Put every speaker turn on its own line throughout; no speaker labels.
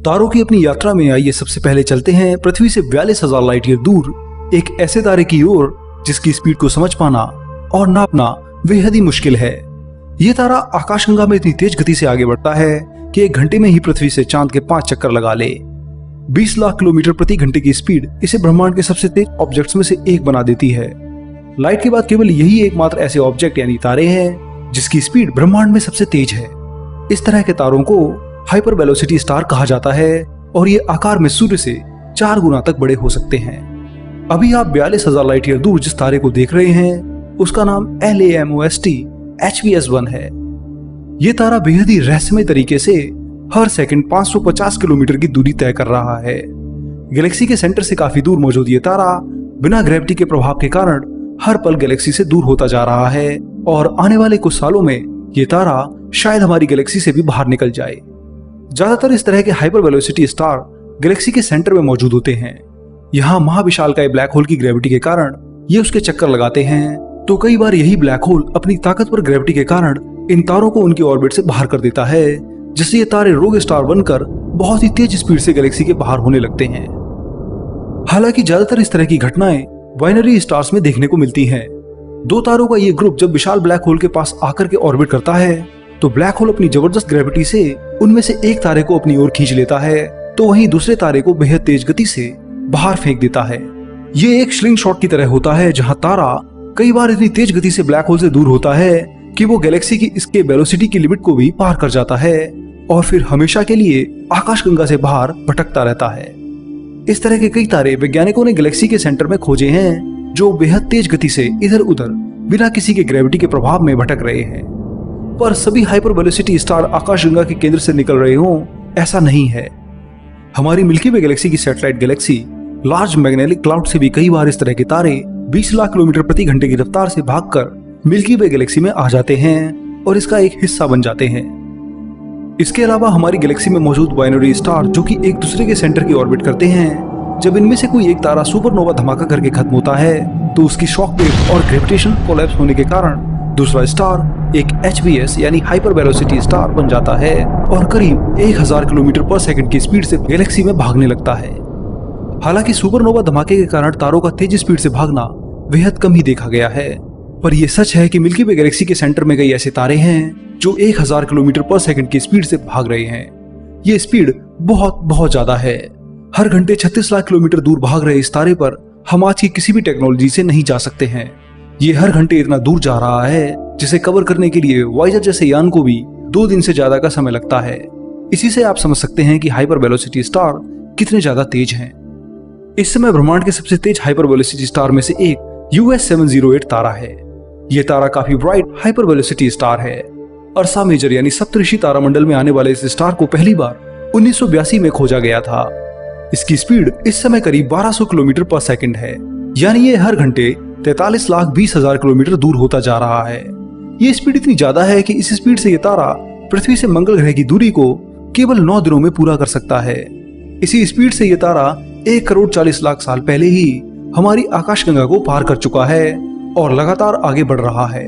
तारों की अपनी यात्रा में आइए सबसे पहले चलते हैं पृथ्वी से 42,000 लाइट ईयर दूर एक ऐसे तारे की ओर जिसकी स्पीड को समझ पाना और नापना बेहद ही मुश्किल है। यह तारा आकाशगंगा में इतनी तेज गति से आगे बढ़ता है कि 1 घंटे में ही पृथ्वी से चांद के 5 चक्कर लगा ले। 20 लाख किलोमीटर प्रति घंटे की स्पीड इसे ब्रह्मांड के सबसे तेज ऑब्जेक्ट्स में से एक बना देती है। लाइट के बाद केवल यही एकमात्र ऐसे ऑब्जेक्ट यानी तारे हैं जिसकी स्पीड ब्रह्मांड में सबसे तेज है। इस तरह के तारों को हाइपर वेलोसिटी स्टार कहा जाता है और ये आकार में सूर्य से 4 गुना तक बड़े हो सकते हैं। अभी आप 42,000 लाइट ईयर दूर जिस तारे को देख रहे हैं उसका नाम LAMOST HVS1 है। ये तारा बेहद ही रहस्यमय तरीके से हर सेकंड 550 किलोमीटर की दूरी तय कर रहा है। गैलेक्सी के सेंटर से काफी दूर मौजूद ये तारा बिना ग्रेविटी के प्रभाव के कारण हर पल गैलेक्सी से दूर होता जा रहा है और आने वाले कुछ सालों में ये तारा शायद हमारी गैलेक्सी से भी बाहर निकल जाए। ज्यादातर इस तरह के हाइपर वेलोसिटी स्टार गैलेक्सी के सेंटर में मौजूद होते हैं। यहाँ महाविशालकाय ब्लैक होल की ग्रेविटी के कारण ये उसके चक्कर लगाते हैं, तो कई बार यही ब्लैक होल अपनी ताकतवर ग्रेविटी के कारण इन तारों को उनकी ऑर्बिट से बाहर कर देता है, जिससे ये तारे रोग स्टार बनकर बहुत ही तेज स्पीड से गैलेक्सी के बाहर होने लगते हैं। हालांकि ज्यादातर इस तरह की घटनाएं बाइनरी स्टार्स में देखने को मिलती हैं। 2 तारों का ये ग्रुप जब विशाल ब्लैक होल के पास आकर के ऑर्बिट करता है तो ब्लैक होल अपनी जबरदस्त ग्रेविटी से उनमें से एक तारे को अपनी ओर खींच लेता है, तो वहीं दूसरे तारे को बेहद तेज गति से बाहर फेंक देता है। ये एक स्लिंग शॉट की तरह होता है जहां तारा कई बार इतनी तेज गति से ब्लैक होल से दूर होता है कि वो गैलेक्सी की इसके वेलोसिटी की लिमिट को भी पार कर जाता है और फिर हमेशा के लिए आकाशगंगा से बाहर भटकता रहता है। इस तरह के कई तारे वैज्ञानिकों ने गैलेक्सी के सेंटर में खोजे हैं जो बेहद तेज गति से इधर उधर बिना किसी के ग्रेविटी के प्रभाव में भटक रहे हैं। पर सभी हाइपर वेलोसिटी स्टार आकाशगंगा के केंद्र से निकल रहे हों ऐसा नहीं है। हमारी मिल्की वे गैलेक्सी की satellite Galaxy large magnetic cloud से भी कई बार इस तरह के तारे 20 लाख किलोमीटर प्रति घंटे की रफ्तार से भागकर मिल्की वे गैलेक्सी में आ जाते हैं और इसका एक हिस्सा बन जाते हैं। इसके अलावा हमारी गैलेक्सी में मौजूद बाइनरी स्टार जो कि एक दूसरे के सेंटर की ऑर्बिट करते हैं, जब इनमें से कोई एक तारा सुपरनोवा धमाका करके खत्म होता है तो उसकी शॉक वेव और ग्रेविटेशन कोलैप्स होने के कारण दूसरा स्टार एक HVS यानी हाइपर वेलोसिटी स्टार बन जाता है और करीब 1000 किलोमीटर पर सेकंड की स्पीड से गैलेक्सी में भागने लगता है। हालांकि सुपरनोवा धमाके के कारण तारों का तेज स्पीड से भागना बेहद कम ही देखा गया है, पर यह सच है कि मिल्की वे गैलेक्सी के सेंटर में कई ऐसे तारे हैं जो 1000 किलोमीटर पर सेकंड की स्पीड से भाग रहे हैं। ये स्पीड बहुत ज्यादा है। हर घंटे 36 लाख किलोमीटर दूर भाग रहे इस तारे पर हम आज की किसी भी टेक्नोलॉजी से नहीं जा सकते हैं। ये हर घंटे इतना दूर जा रहा है जिसे कवर करने के लिए वॉयेजर जैसे यान को भी 2 दिन से ज्यादा का समय लगता है। इसी से आप समझ सकते हैं कि हाइपर वेलोसिटी स्टार कितने ज्यादा तेज हैं। इस समय ब्रह्मांड के सबसे तेज हाइपर वेलोसिटी स्टार में से एक US 708 तारा है। यह तारा काफी ब्राइट हाइपर वेलोसिटी स्टार है। अर्सा मेजर यानी सप्तऋषि तारामंडल में आने वाले इस स्टार को पहली बार 1982 में खोजा गया था। इसकी स्पीड इस समय करीब 1200 किलोमीटर पर सेकंड है, यानी ये हर घंटे 43,20,000 किलोमीटर दूर होता जा रहा है। ये स्पीड इतनी ज्यादा है कि इस स्पीड से ये तारा पृथ्वी से मंगल ग्रह की दूरी को केवल 9 दिनों में पूरा कर सकता है। इसी स्पीड से ये तारा 1,40,00,000 साल पहले ही हमारी आकाशगंगा को पार कर चुका है और लगातार आगे बढ़ रहा है।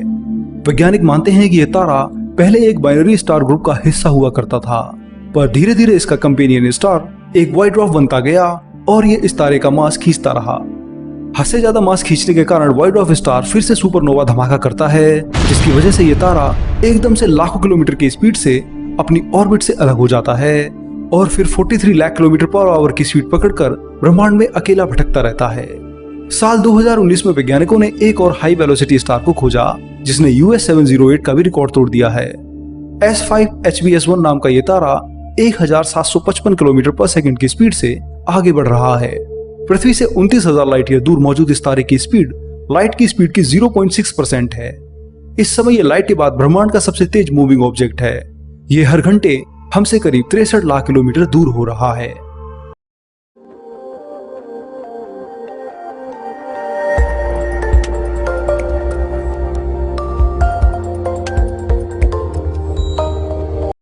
वैज्ञानिक मानते हैं कि यह तारा पहले एक बाइनरी स्टार ग्रुप का हिस्सा हुआ करता था, पर धीरे धीरे इसका कंपेनियन स्टार एक व्हाइट ड्वार्फ बनता गया और ये इस तारे का मास खींचता रहा। हद से ज्यादा मास खींचने के कारण व्हाइट ड्वार्फ स्टार फिर से सुपरनोवा धमाका करता है, जिसकी वजह से ये तारा एकदम से लाखों किलोमीटर की स्पीड से अपनी ऑर्बिट से अलग हो जाता है और फिर 43 लाख किलोमीटर पर आवर की स्पीड पकड़कर ब्रह्मांड में अकेला भटकता रहता है। साल 2019 में वैज्ञानिकों ने एक और हाई वेलोसिटी स्टार को खोजा जिसने US 708 का भी रिकॉर्ड तोड़ दिया है। S5 HVS1 नाम का ये तारा 1755 किलोमीटर पर सेकंड की स्पीड से आगे बढ़ रहा है। पृथ्वी से 29,000 लाइट ईयर दूर मौजूद इस तारे की स्पीड लाइट की स्पीड की 0.6% है। इस समय ये लाइट के बाद ब्रह्मांड का सबसे तेज मूविंग ऑब्जेक्ट है। ये हर घंटे हमसे करीब 63 लाख किलोमीटर दूर हो रहा है।